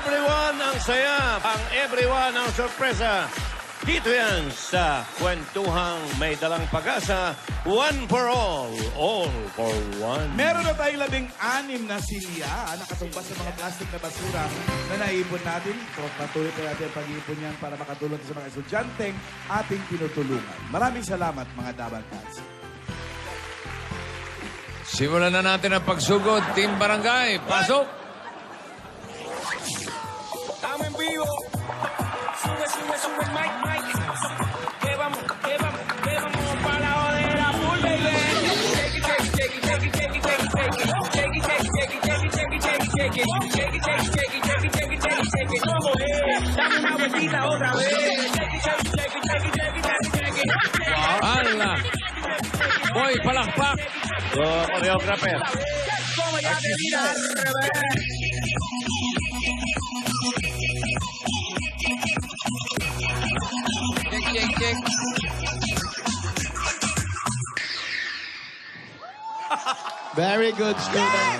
everyone ang saya, pang everyone ang sorpresa. Dito yan sa kwentuhang may dalang pag-asa, one for all for one. Meron na tayong 16 na silya nakatumbas sa mga plastic na basura na naipon natin. Patuloy pa natin ang pag-iipon yan para makatulong sa mga estudyanteng ating tinutulungan. Maraming salamat mga Dabar Cats. Simulan na natin ang pagsugod. Team Barangay, pasok! Estamos en vivo. Sube, sube, sube el mic, mic. Que vamos para la jodera full, baby. Shake it, shake it, shake it, shake it, shake it, shake it, shake it. Shake it, shake it, shake it, shake it, shake it, shake it, shake it. Shake it, shake it, shake it, shake it, shake it, shake it, shake it. ¿Cómo es? Dame una vueltita otra vez. Shake it, shake it, shake it, shake it, shake it, shake it, shake it. Ala! Boy, palakpak! So, choreographer. Como ya te di al revés. Check, check, check. Very good student.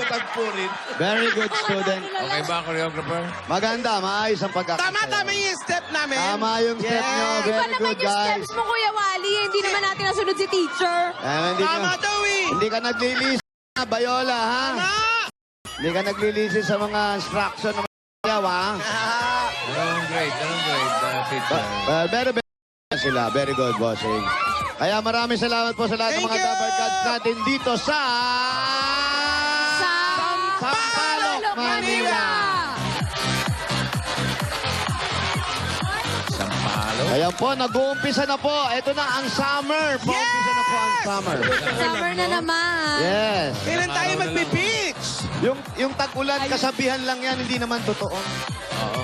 Tagpo rin. Very good student. Okay ba, choreographer? Maganda, maayos ang pagkakasayaw. Tama yung step namin. Tama yung step nyo. Iba Very naman good, yung guys. steps mo, Kuya Wally. Hindi naman natin nasunod si teacher. Tama daw eh. Hindi ka naglilis na, Bayola, ha? Hindi ka naglilisis sa mga instruction ng mga sayaw, ha? Anong grade, teacher? Very, very sila. Very good, bossing. Kaya maraming salamat po sa lahat ng mga Thank you! Dabar Cats natin dito sa... Sampaloc, Manila! Sampalo? Ayan po, nag-uumpisa na po. Ito na ang summer. Paumpisa na po ang summer. Summer na naman. Yes. Kailan tayo magbe-beach? Yung tag-ulan, kasabihan lang yan, hindi naman totoo. Oo.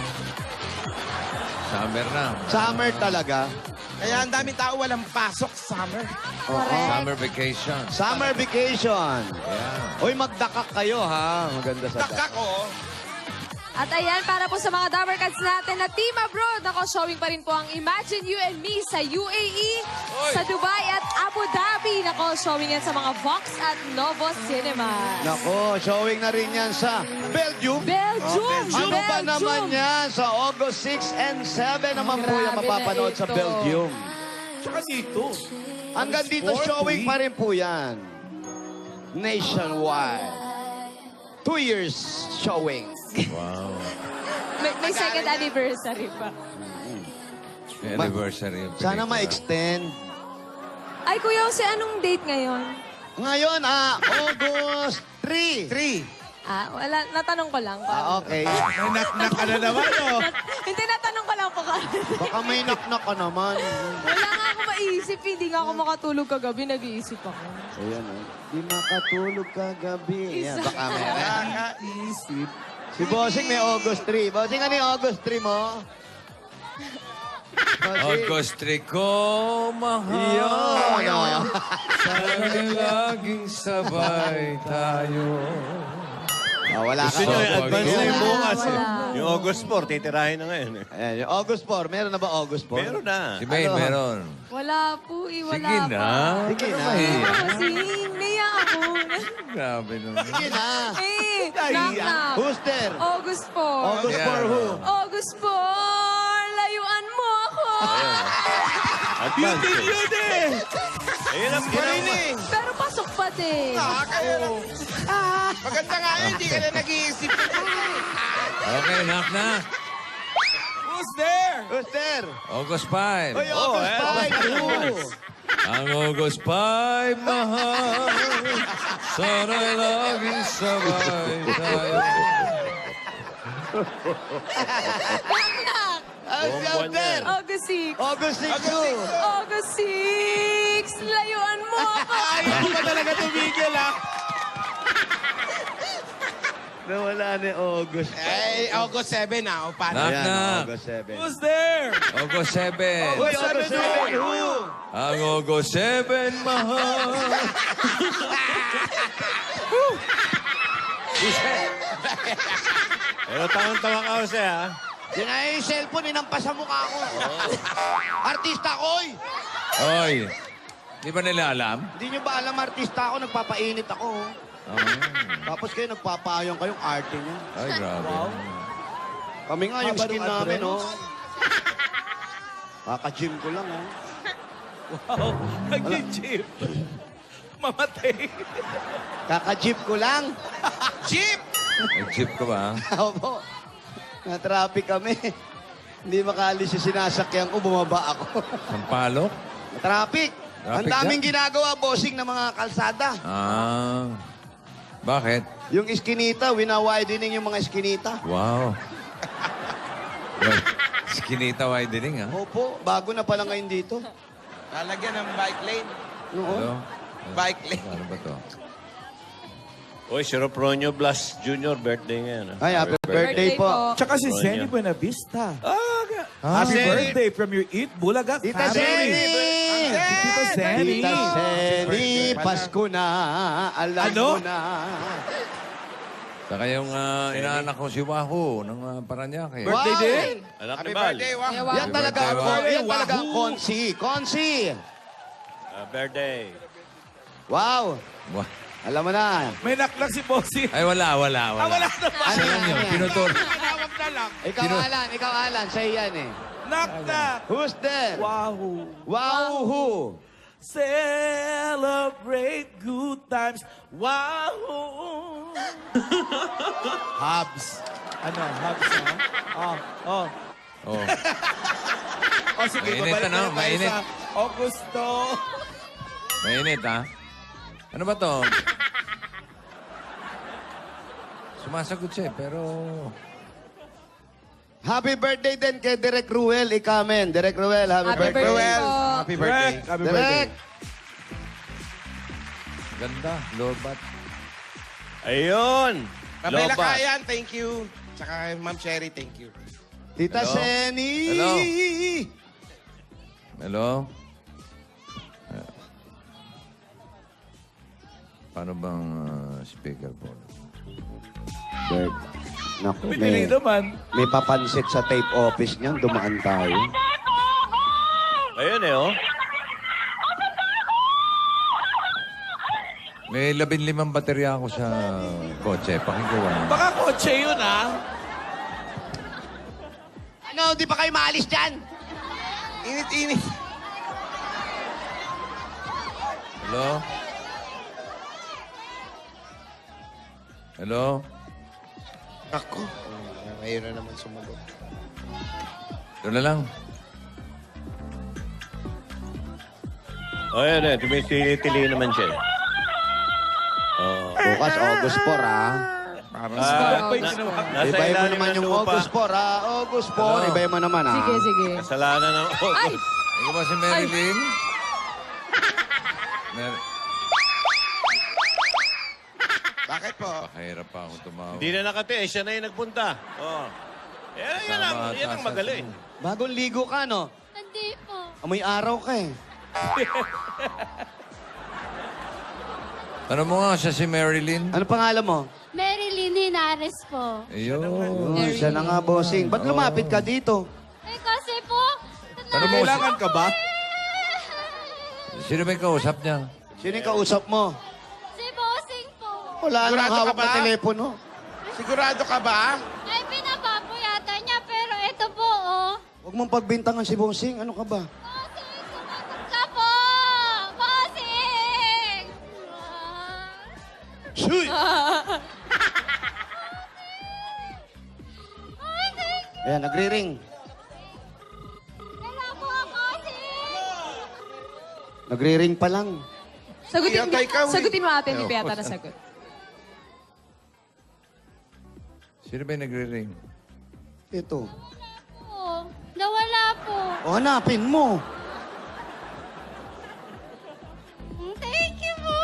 Summer na. Summer talaga. Kaya ang daming tao walang pasok summer. Correct. Summer vacation. Summer vacation. Yeah. Uy, magdakak kayo, ha? Maganda sa Takak oh. At ayan, para po sa mga Dabar Cats natin na team abroad, nako, showing pa rin po ang Imagine You and Me sa UAE, sa Dubai at Abu Dhabi. Nako, showing yan sa mga Vox at Novo Cinema. Nako, showing na rin yan sa Belgium. Belgium! Ano ba Belgium! naman yan? Sa August 6 and 7 naman po yung Grabe mapapanood na sa ito. Belgium. Tsaka dito. Hanggang dito, 4 showing weeks. pa rin po yan. Nationwide. 2 years showing. Wow. May second anniversary pa. Anniversary. of Sana pelikula. ma-extend. Ay, Kuya Jose, anong date ngayon? Ngayon, August 3. 3. Wala. Natanong ko lang. Okay. May knock-knock ka na naman, oh. Hindi, natanong ko lang po. Baka may knock-knock ka naman. Wala nga ako maisip. Hindi nga ako makatulog kagabi. Nag-iisip ako. Ayan, Di makatulog kagabi. Ayan, baka may... Nakakaisip. Si Bossing may August 3. Bossing, ano yung August 3 mo? Bossing. August 3 ko, mahal. Yun. Oh. Sana laging sabay tayo. Wala ka. Gusto nyo, advance na yung bukas. Eh. Wala. Yung August 4, titirahin na ngayon. Eh. Ayan, yung August 4. Meron na ba August 4? Meron na. Si May, Ano? meron. Wala po. Wala Sige pa. na. Sige na. Kasi naiya ako. Grabe naman. Sige na. Knock knock. Who's there? August 4. August Yeah. 4 who? August 4. Layuan mo ako. Advance. Yun eh. Ayun ang Marinig. Pero pasok pa din. Maganda nga yun, hindi ka na nag-iisip. Okay, knock na. Who's there? Who's there? August 5. Uy, August 5 who? Ang August 5, mahal. Sana laging sabay tayo. Knock knock. Si out there? August 6. August 6 who? August 6. Layuan mo ako. Ayaw ko ba talaga tumigil, ah? Nawala ni August. Eh, August 7 na. O, paano? Knock Ayan, knock. August 7. Who's there? August 7. Uy, August 7 who? Ang August 7, mahal. Pero tawang-tawa ka, Jose, ha? Sinaya yung cellphone, inampas sa mukha ko. Artista ko, oy! Oy, di ba nila alam? Hindi nyo ba alam, artista ako, nagpapainit ako. Oh. Tapos kayo nagpapayong kayong arte niya. Ay, grabe. Kami nga yung Haba skin ng namin, address. oh. Kaka-gym ko lang, oh. Wow, nag-jeep. Mamatay. Kaka-jeep ko lang. Jeep! Nag-jeep ka ba? Opo. Na-traffic kami. Hindi makaalis yung sinasakyan ko, bumaba ako. Sampalok? Traffic. Ang Traffic daming jam? ginagawa, bossing, ng mga kalsada. Ah. Bakit? Yung iskinita, wina-widening yung mga iskinita. Wow. Skinita widening, ha? Opo, bago na pala ngayon dito. Lalagyan ng bike lane. Noon. Hello? Bike lane. Ano ba to? Uy, si Ropronio Blas Jr. birthday ngayon. ah. Ay, happy birthday po. Tsaka si Ronyo. Zenny Buenavista. Ah, Happy Zenny. birthday from your Eat Bulaga Tita family. Zenny! Si Tita Zenny. Tita Zenny, Pasko na, alam Ano? mo na. Saka yung inaanak ko si Wahoo ng Paranaque. Birthday Wow! din? Anak Happy ni Bal. birthday, Wah. Kaya Yan talaga birthday, ako. Wahoo. Yan talaga ang Wahoo. Konsi. Konsi! Birthday. Wow! Wah. Alam mo na. May naknak si Bossy. Ay, wala. Wala naman. Ano Yan yun, yan? pinutol. Tinawag na lang. Ikaw Alan. Sa'yo yan eh. Naknak. Who's there? Wahoo. Wow, who? Celebrate good times. Wahoo. Habs. Ano? Habs, ha? Oh. Oh. Oh, sige, Mainit, babalik ano? na tayo Mainit. sa Augusto. Mainit, ha? Ano ba to? Sumasagot siya, pero... Happy birthday din kay Direk Ruel Ikamen. Direk Ruel, happy Happy birthday. birthday po. Happy birthday. Happy Direk! birthday. Ganda, Lorbat. Ayun. Mabela Lobat. Kayan, thank you. Tsaka Ma'am Sherry, thank you. Tita Hello? Seni! Hello? Hello? Paano bang speaker po? Bird. Naku, Pinili naman. may papansit sa tape office niyan. Dumaan tayo. Ayun eh, oh. May 15 baterya ako sa kotse. Pakinggawa. Baka kotse yun, ha? Ano, di pa kayo maalis dyan? Init-init. Hello? Hello? Ako. Ngayon na naman sumagot. Ito na lang. Ayun eh, tumitili naman siya. Oh. Bukas, August 4, ha? Nasa Ibayin mo ilalim naman ng yung lupa. August 4, ha? August 4, Ano? ibayin mo naman, ha? Sige, sige. Kasalanan ng Ay! August. Ikaw ba si Marilyn? Bakit po? Pakahirap pa akong tumawag. Hindi na nakati, siya na yung nagpunta. Oh. Yan ang magaling. Bagong ligo ka, no? Hindi po. Amoy araw ka, eh. Tanong mo nga siya si Marilyn. Ano pangalan mo? Marilyn Hinares po. Ayun. Oh, siya na nga, bossing. Ba't lumapit ka dito? Eh kasi po, Tanong mo, Kailangan ka ba? sino ba yung kausap niya? Sino yung kausap mo? si Bossing po. Wala nang Sigurado hawak ka ba? na telepono. Sigurado ka ba? Ay, pinapa po yata niya, pero ito po, oh. Huwag mong pagbintangan si bossing. Ano ka ba? Bossing, sumagot ka po! Bossing! Shuy! Bossing! Ayan, nagri-ring. Wala po ako, bossing! Nagri-ring pa lang. Sagutin mo ate, hindi pa yata nasagot. Sino ba yung nagre-ring? Ito. Po, nawala po. O, hanapin mo. Thank you po!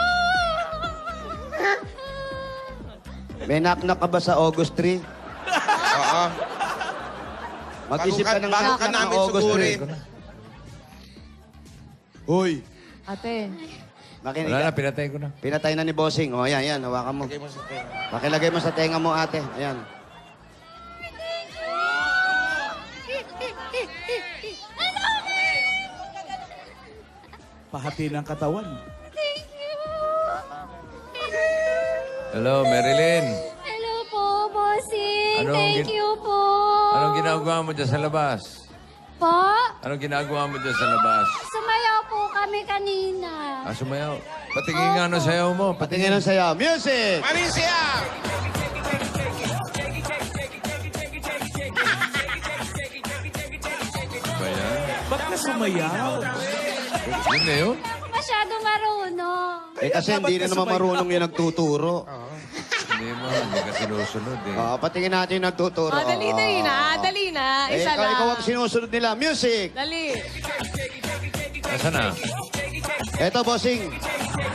May knock-knock ka ba sa August 3? Oo. Mag-isip ka ng Bago ka knock-knock ng namin August sugurin. 3. Hoy! Ate. Makinig Wala na, ka. pinatay ko na. Pinatay na ni bossing. O, ayan, yan. Hawakan mo. Lagay mo sa tenga. Pakilagay mo sa tenga mo, ate. Ayan. Pahati ng katawan. Thank you! Hello, Marilyn. Hello po, Bossing. Anong Thank gin- you po. Anong ginagawa mo dyan sa labas? Po? Anong ginagawa mo dyan sa labas? Sumayaw po kami kanina. Sumayaw. Patingin nga ng sayaw mo. Patingin ang sayaw. Music! Alicia! Ba yan? Ba't ka sumayaw? Yun na yun. Ako masyado marunong. Kasi hindi na naman marunong yung nagtuturo. Hindi ka sinusunod eh. Patingin natin yung nagtuturo. Dali na. Dali na. Isa lang. Ikaw ang sinusunod nila. Music! Dali. Nasaan na? Eto, bossing.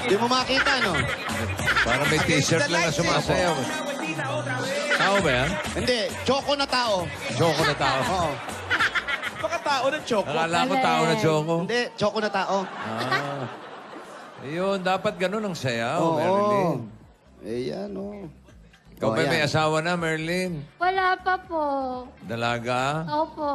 Hindi mo makita, no? Parang may t-shirt lang na sumasayaw. Tao ba yan? Hindi. Choco na tao. Choco na tao. Oo. Baka tao ng choco. Akala ko tao na choco. Hindi. Choco na tao. Ayun, dapat ganun ang sayaw, Oo. Marilyn. Ayan, oh. Ikaw ba ayan. may asawa na, Marilyn? Wala pa po. Dalaga? Opo.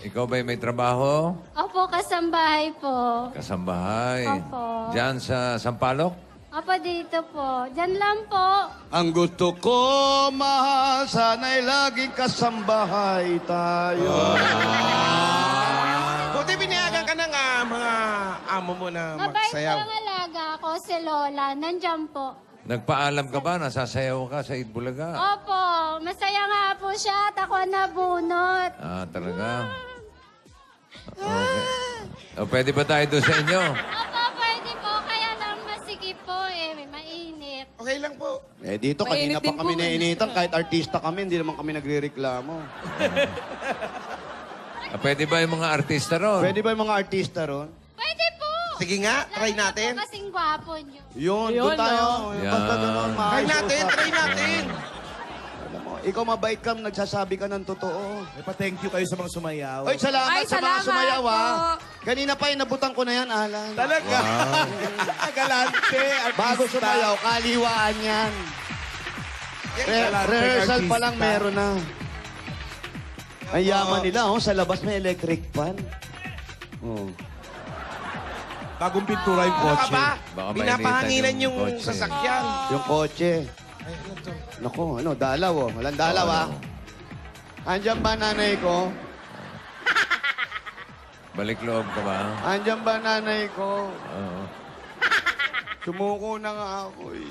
Ikaw ba may trabaho? Opo, kasambahay po. Kasambahay. Opo. Diyan sa Sampaloc? Opo, dito po. Diyan lang po. Ang gusto ko, mahal, sana'y laging kasambahay tayo. Buti binayagan ka ng mga amo mo na Mabait po magsayaw. ang alaga ko, si Lola. Nandyan po. Nagpaalam ka ba? Nasasayaw ka sa Itbulaga? Opo, masaya nga po siya at ako nabunot. Talaga? Okay. Pwede ba tayo doon sa inyo? Opo, pwede po. Kaya lang masikip po eh. May mainit. Okay lang po. Dito, kanina Mainit pa din kami po. nainitan. Kahit artista kami, hindi naman kami nagre-reklamo. Pwede ba yung mga artista ron? Pwede ba yung mga artista ron? Pwede po. Sige nga, try Lalo na natin. po kasing gwapo niyo. Yun, Yun, doon tayo. Yan. Pagka ganun, Try maayos natin, usapan. try natin. Alam mo, ikaw mabait ka, nagsasabi ka ng totoo. May pa-thank you kayo sa mga sumayaw. Oy, salamat Ay, sa mga salamat sumayaw, po. Kanina pa, inabutan ko na yan, Alan. Talaga? Galante, artista. Bago sumayaw, kaliwaan yan. Rehearsal pa lang meron na. Ang yaman nila, sa labas may electric fan. Oh. Bagong pintura yung Ano ka kotse. ba? Baka Pinapahanginan mainitan yung yung kotse. sasakyan. Yung kotse. Ay, ano to? Naku, dalaw, oh. Walang dalaw, ah. Andiyan ba nanay ko? Balik loob ka ba? Andiyan ba nanay ko? Oo. Sumuko na nga ako, eh.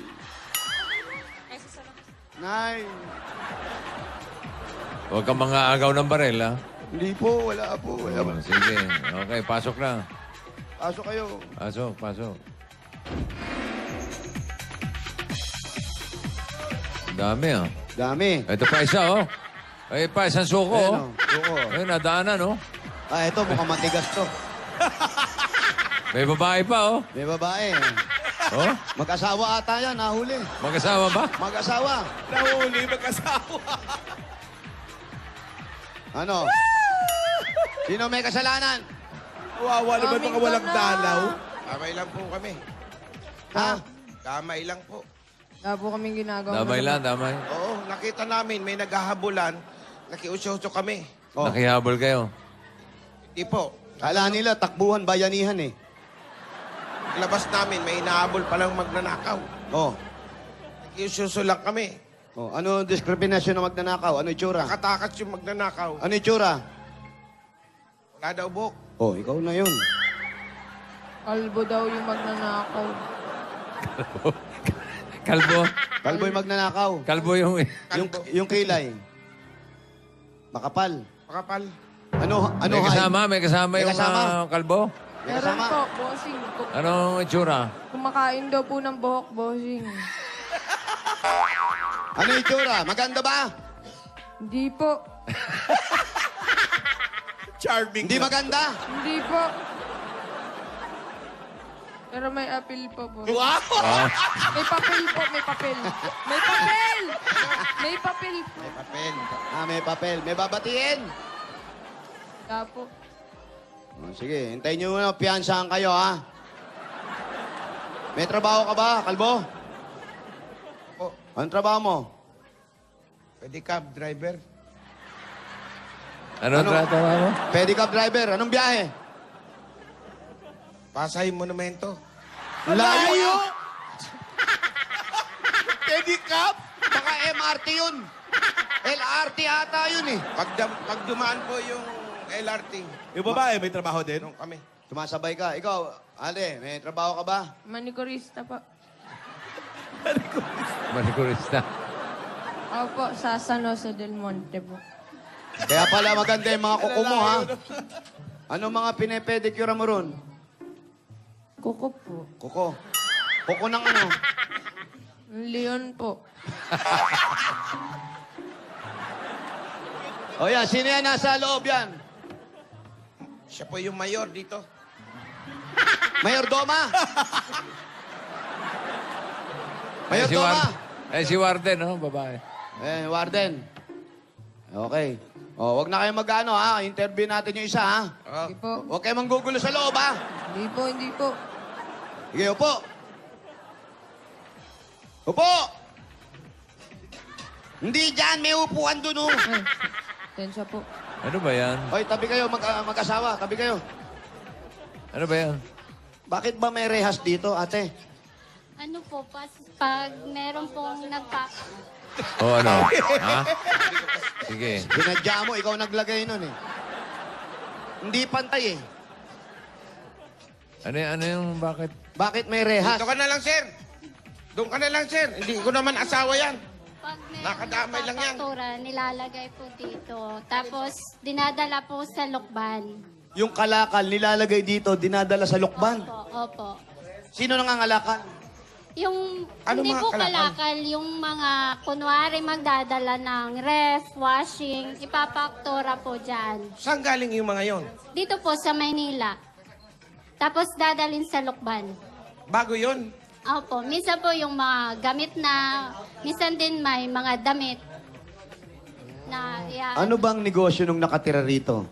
Nay, Huwag kang mga agaw ng barel, ha? hindi po, wala po. Wala po. Sige. Okay, pasok na. Pasok kayo. Pasok, pasok. Dami, ah. Dami. Ito pa isa, oh. Ay, pa, isang suko, Ayan, oh. oh. Suko. Ayun, nadaanan, oh. Ito, mukhang matigas to. May babae pa, oh. May babae. Oh, Mag-asawa ata yan, nahuli. mag-asawa ba? Mag-asawa. Nahuli, mag-asawa. Ano? Sino may kasalanan? Wawa naman mga walang dalaw. Kamay lang po kami. Ha? Kamay lang po. Wala po kaming ginagawa. Damay lang, damay. Oo, nakita namin may naghahabulan. Nakiusyoso kami. Oh. Nakihabol kayo. Hindi po. Kala nila, takbuhan, bayanihan eh. Labas namin, may inahabol palang magnanakaw. Oh. Nakiusyoso lang kami. Ano diskriminasyon ng magnanakaw? Ano itsura? Nakatakas yung magnanakaw. Ano itsura? Wala daw buhok. Oh, ikaw na yun. Kalbo daw yung magnanakaw. Kalbo. Kalbo yung magnanakaw. Kalbo yung... Yung kilay. Makapal. Makapal. Ano May kasama, may kasama May yung kasama? kalbo. May Meron kasama. po, bossing. Anong itsura? Kumakain daw po ng buhok, bossing. Ano itsura? Maganda ba? Hindi po. Charming. Hindi maganda? Hindi po. Pero may appeal po po. Wow! May papel po, may papel. May papel! May papel po. May papel. May papel. May babatiin. Wala po. Sige, hintayin nyo muna. Piyansahan kayo, ha? May trabaho ka ba, kalbo? Po, Anong trabaho mo? pwede cab driver. Anong trabaho mo? Pedicab driver. Anong biyahe? Pasay Monumento. Layo! Pedicab? Baka MRT yun. LRT ata yun eh. Pag dumaan po yung LRT, Yung babae, may trabaho din? nung kami. Sumasabay ka. Ikaw, ate, may trabaho ka ba? Manikurista po. Manikurista. Opo, sa San Jose del Monte po. Kaya pala maganda yung mga kuko mo, ha? Ano mga pinepedicure mo ron? Kuko po. Kuko. Kuko ng ano? Leon po. O yan, sino yan nasa loob yan? Siya po yung mayor dito. Mayor Doma? Mayor Si Doma? si Warden, no? Babae. Warden. Okay. O, wag na kayo mag-ano, ha? Interview natin yung isa, ha? Hindi po. Huwag kayo manggugulo sa loob, ha? Hindi po, hindi po. Sige, upo. Upo! Hindi dyan, may upuan dun, oh. Ay, tensya po. Ano ba yan? Hoy, tabi kayo, mag-asawa, tabi kayo. Ano ba yan? Bakit ba may rehas dito, ate? Ano po, pag meron pong O ano? Ha? Sige. Binadya mo, ikaw naglagay nun, eh. Hindi pantay, eh. Ano yung bakit? Bakit may rehas? Dito ka na lang, sir. Doon ka na lang, sir. Hindi ko naman asawa yan. Pag may Nakadamay lang yan. papaktura, nilalagay po dito. Tapos, dinadala po sa lukban. Yung kalakal nilalagay dito, dinadala sa lukban. Opo. Sino nangangalakal? Yung, Ano hindi mga po kalakal? kalakal, yung mga, kunwari magdadala ng ref, washing, ipapaktura po dyan. Saan galing yung mga yon? Dito po sa Maynila. Tapos dadalhin sa lukban. Bago yon. Opo, minsan po yung mga gamit na, minsan din may mga damit na Ano bang negosyo nung nakatira rito?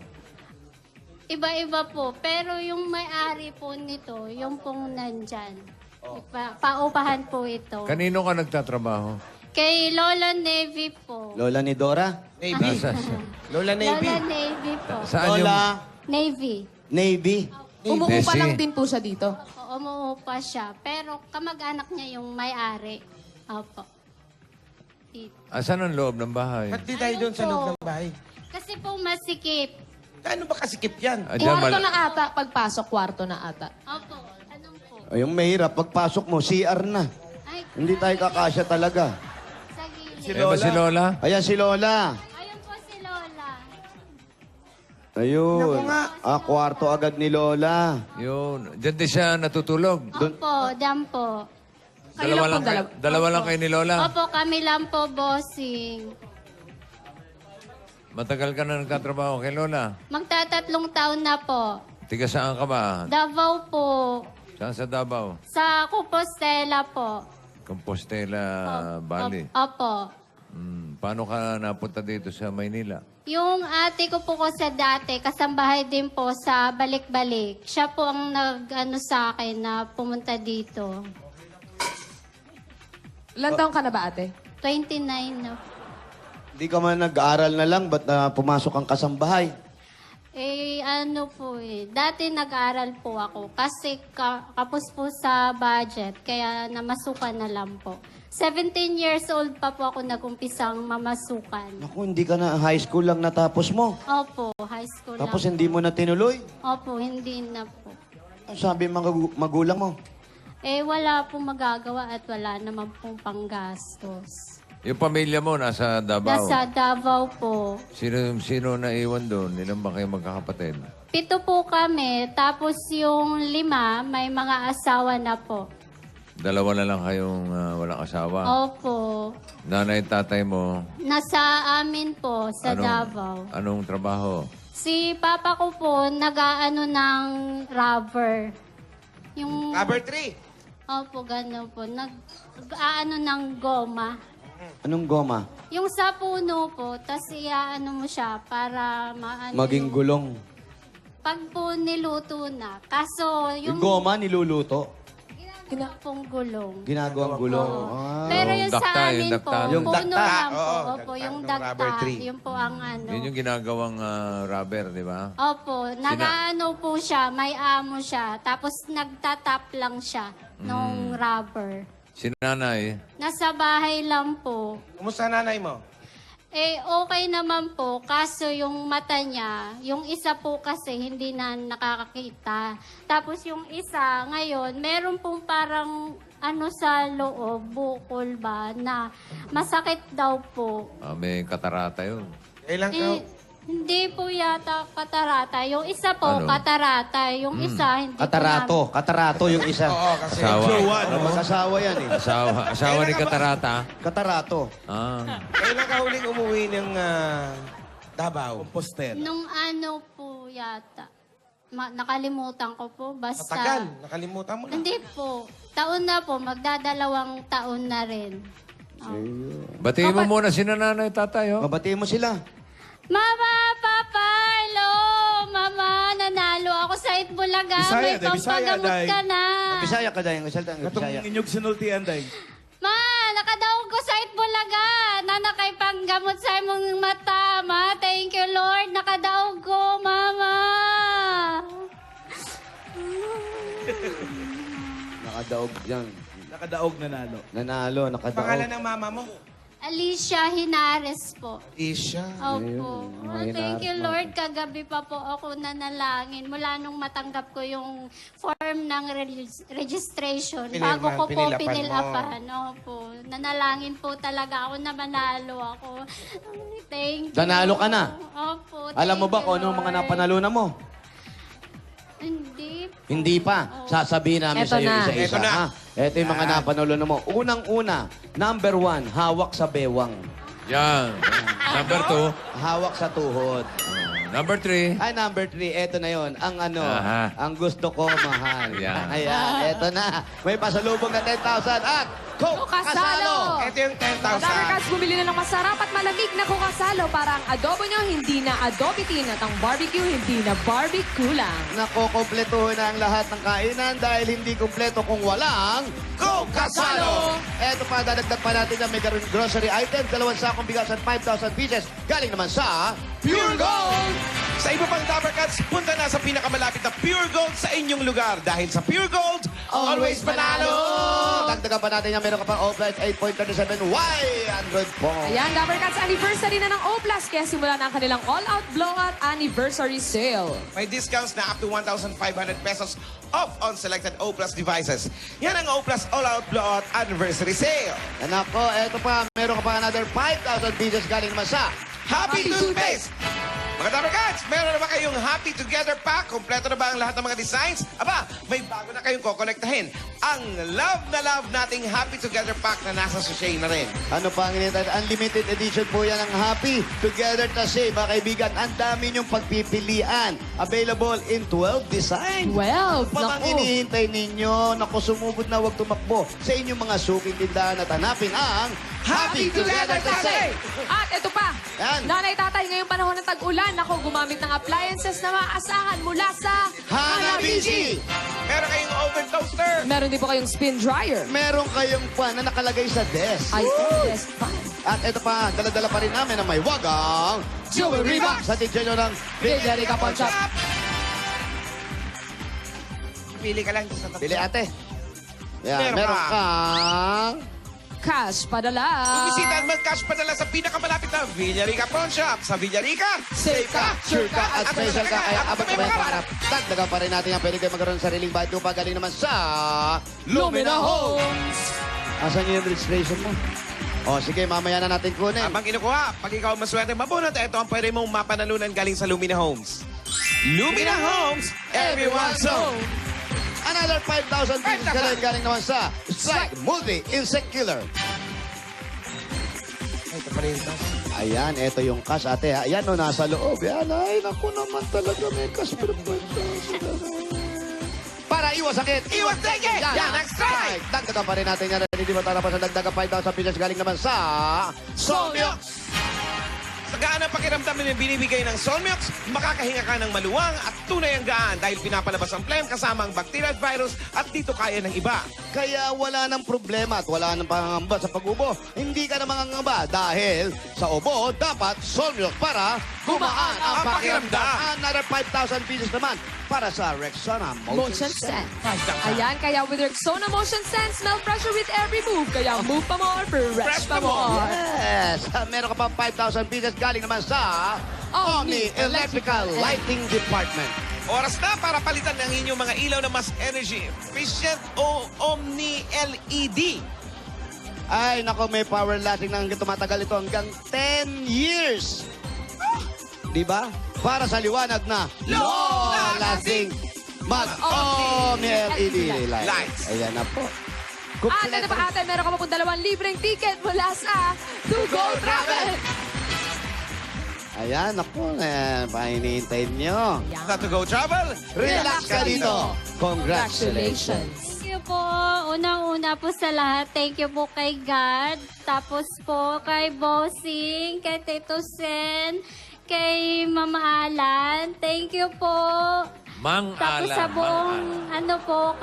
iba-iba po. Pero yung may-ari po nito, yung pong nandyan. Paupahan po ito. Kanino ka nagtatrabaho? Kay Lola Navy po. Lola ni Dora? Navy. Nasa, Lola Navy. Lola Navy po. saan yung... Lola Navy. Navy. Umuupa Desi. lang din po siya dito. Umuupa siya. Pero kamag-anak niya yung may-ari. Opo. Dito. Asan ang loob ng bahay? Ba't di tayo doon sa loob ng bahay? Kasi po masikip. Gaano ba kasikip yan? Ah, dyan Kwarto mal- na ata. Pagpasok, kwarto na ata. Opo. Anong po? Ay, yung mahirap, pagpasok mo, CR na. Ay, Hindi tayo kakasya talaga. sa gilid. Ayan ba si Lola? Ayan si Lola. Ayun po si Lola. Ayun. Naku nga. Kwarto agad ni Lola. Yun. Diyan din siya natutulog. Opo, dyan po. Dalawa lang kayo ni Lola. Opo, kami lang po, bossing. Matagal ka na nagtatrabaho kay Lola. Magtatatlong taon na po. Tiga saan ka ba? Davao po. Saan sa Davao? Sa Compostela po. Compostela Valley. Opo. Paano ka napunta dito sa Maynila? Yung ate ko po sa dati, kasambahay din po sa balik-balik. Siya po ang nag-ano sa akin na pumunta dito. Ilan taong ka na ba, ate? 29 na. Hindi ka man nag-aaral na lang, ba't pumasok ang kasambahay? Ano po dati nag-aral po ako kasi kapos po sa budget, kaya namasukan na lang po. 17 years old pa po ako nag-umpisang mamasukan. Naku, hindi ka na high school lang natapos mo. Opo, high school Tapos lang. hindi mo na tinuloy. Opo, hindi na po. Ang sabi mga magulang mo? Wala pong magagawa at wala naman pong panggastos. Yung pamilya mo nasa Davao. Nasa Davao po. Sino naiwan doon? Ilan ba kayo magkakapatid? 7 po kami, tapos yung 5, may mga asawa na po. Dalawa na lang kayong walang asawa. Opo. Nanay at tatay mo, Nasa amin po, sa Davao. anong trabaho? Si papa ko po, nag-aano ng rubber. Yung, Rubber tree. opo, gano'n po. Nag-aano ng goma. Anong goma? Yung sa puno po, tas iaano mo siya para maano. Maging gulong. Pag po niluto na. Kaso Yung yung goma niluluto. ginagawa pong gulong. Ginagawang gulong. Ah. Pero yung Yung dakta, sa yung amin po, dakta. Yung puno dakta, lang po. oo, Opo, dakta yung ng dakta. rubber tree. Yun po ang ano. Yun yung ginagawang rubber, di ba? Opo, nag-ano po siya, may amo siya. Tapos nagtatap lang siya nung rubber. Si nanay. Nasa bahay lang po. Kumusta nanay mo? Okay naman po, kaso yung mata niya, yung isa po kasi hindi na nakakakita. Tapos yung isa, ngayon, meron pong parang sa loob, bukol ba, na masakit daw po. May katarata yun. Kailan ka? Hindi po yata katarata. Yung isa po, Ano? katarata. Yung isa, hindi Katarato. Katarato yung isa. Oo, kasi... Asawa. Mag-asawa yan eh. Asawa ni katarata. Katarato. Kailan ka huling umuwi ng Davao? Poster. Nung po yata. Nakalimutan ko po. Basta... Matagal. Nakalimutan mo na. Hindi po. Taon na po. Magdadalawang taon na rin. Batiin mo muna si nanay, tatay. Oh. Mabatiin mo sila. Mama, Papa, hello! Mama, nanalo ako sa Itbulaga. Bisaya, May day, Bisaya, pampagamot day. ka na. Bisaya ka dahil. Salta ng Bisaya. Katong inyong sinultian, day. Ma, nakadaog ko sa Itbulaga. Na nakaipangamot sa imong mata, ma. Thank you, Lord. Nakadaog ko, Mama. Nakadaog dyan. Nakadaog nanalo. Nanalo, nakadaog. Pangalan ng mama mo? Alicia Hinares po. Isha. Opo. Ayun, Thank you, Hinares, Lord. Kagabi pa po ako nanalangin. Mula nung matanggap ko yung form ng registration. Bago ko po pinilapan. Opo. Nanalangin po talaga ako na manalo ako. Thank you. Nanalo ka na? Opo. Alam mo ba thank kung you, ano ang mga Lord. napanalunan mo? Hindi po. Hindi pa. Sasabihin namin Eto sa iyo na. isa-isa. Eto na. Ha? Ito yung mga napanalunan mo. Unang-una, number 1, hawak sa bewang. Yan. Number 2. Hawak sa tuhod. Number 3. Ay, number 3, eto na yon. Ang Aha. ang gusto ko mahal. Yan. Ayan, eto na. May pasalubong na 10,000 at Coke Kasalo! Ito yung Mga 10,000. Dabarkads, bumili na ng masarap at malamig na kukasalo para ang adobo nyo hindi na adobitin at ang barbecue hindi na barbecue lang. Nakokompletuhin na ang lahat ng kainan dahil hindi kumpleto kung walang Coke Kasalo! Eto pa, dadagdag pa natin na may grocery item, 2 sakong bigas at 5,000 pieces. Galing naman sa Pure Gold! Sa iba pang Dabarkads, punta na sa pinakamalapit na Pure Gold sa inyong lugar. Dahil sa Pure Gold, always panalo! Dagdagan pa natin yan, meron ka pang O-Plus 8.37 100 points. Ayan, Dabarkads, anniversary na ng O+, kaya simula na ang kanilang all-out blowout anniversary sale. May discounts na up to 1,500 pesos off on selected O Plus devices. Yan ang O Plus All-Out Blowout Anniversary Sale. Anak ko, eto pa, meron ka pa another 5,000 pieces galing naman sa Happy Toothpaste! Mga Dabarkads, meron na ba kayong Happy Together Pack? Kompleto na ba ang lahat ng mga designs? Aba, may bago na kayong kokolektahin. Ang love na love nating Happy Together Pack na nasa sachet na rin. Ano pa ang inintay? Unlimited edition po yan ng Happy Together to Save. Mga kaibigan, ang dami niyong pagpipilian. Available in 12 designs. 12, Pa bang naku. hinihintay ninyo? Naku, sumugod na huwag tumakbo sa inyong mga suking tindahan at hanapin ang Happy Together to Save. At ito pa, Yan. nanay tatay ngayong panahon ng tag-ulan, ako gumamit ng appliances na maaasahan mula sa Hanabishi! Meron kayong oven toaster. Meron din po kayong spin dryer. Meron kayong pan na nakalagay sa desk. Ay, yes, fine. At ito pa, dala-dala pa rin namin na may wagang jewelry box sa tinyo ng Villarica Pawn Shop. Pili ka lang sa tatlo. Pili ate. Yan, Meron meron ka. kang... Cash padala. Bumisita at mag-cash padala sa pinakamalapit na Villarica Pawn Shop. Sa Villarica, Safe ka, Sure ka at special ka, kaya abot na ba yung pangarap? Dagdagan pa rin natin yan. Pwede kayo magkaroon ng sariling bahay lupa. Galing naman sa Lumina Homes. Asan yung registration mo? O sige, mamaya na natin kunin. Habang kinukuha, pag ikaw maswerte mabunot, ito ang pwede mong mapanalunan galing sa Lumina Homes. Lumina Homes, everyone's home. Another 5,000 pieces galing naman sa Strike Multi-Insect Killer. Ito pa rin ito. Ayan, ito yung cash, ate. Ha? Ayan, no, nasa loob. Yan, ay, naku naman talaga may cash. Para iwas sakit. Iwas dengue! Yan ang strike! Dagdagan pa rin natin yan. Hindi ba tara pa sa dagdagan 5,000 pieces galing naman sa Solmiox. Sa gaan ang pakiramdam na binibigay ng Soul Milks, makakahinga ka ng maluwang at tunay ang gaan dahil pinapalabas ang phlegm kasama ang bacteria at virus at dito kaya ng iba. Kaya wala nang problema at wala nang pangangamba sa pag-ubo. Hindi ka na mangangamba dahil sa ubo, dapat Soul Milk para gumaan ang pakiramdam. Another 5,000 pieces naman para sa Rexona Motion Sense. Ayan, kaya with Rexona Motion Sense, smell pressure with every move. Kaya move pa more, fresh pa more. Yes! Meron ka pang 5,000 pieces galing naman sa Omni Electrical Lighting Department. Oras na para palitan ng inyong mga ilaw na mas energy efficient o Omni LED. Ay, nako, may power lasting na hanggang tumatagal ito hanggang 10 years. Di ba? Para sa liwanag na long lasting mag-Omni LED lights. Ayan na po. At ito pa ate, meron ka pa po 2 libreng ticket mula sa To Go Travel. Ayan, ako, pahinihintay nyo. Sa To Go Travel, Relax ka dito. Congratulations. Thank you po. Unang-una po sa lahat, thank you po kay God. Tapos po kay Bossing, kay Tito Sen, kay Mama Alan. Thank you po. Mang Tapos Alan, sa buong, Mang ano po,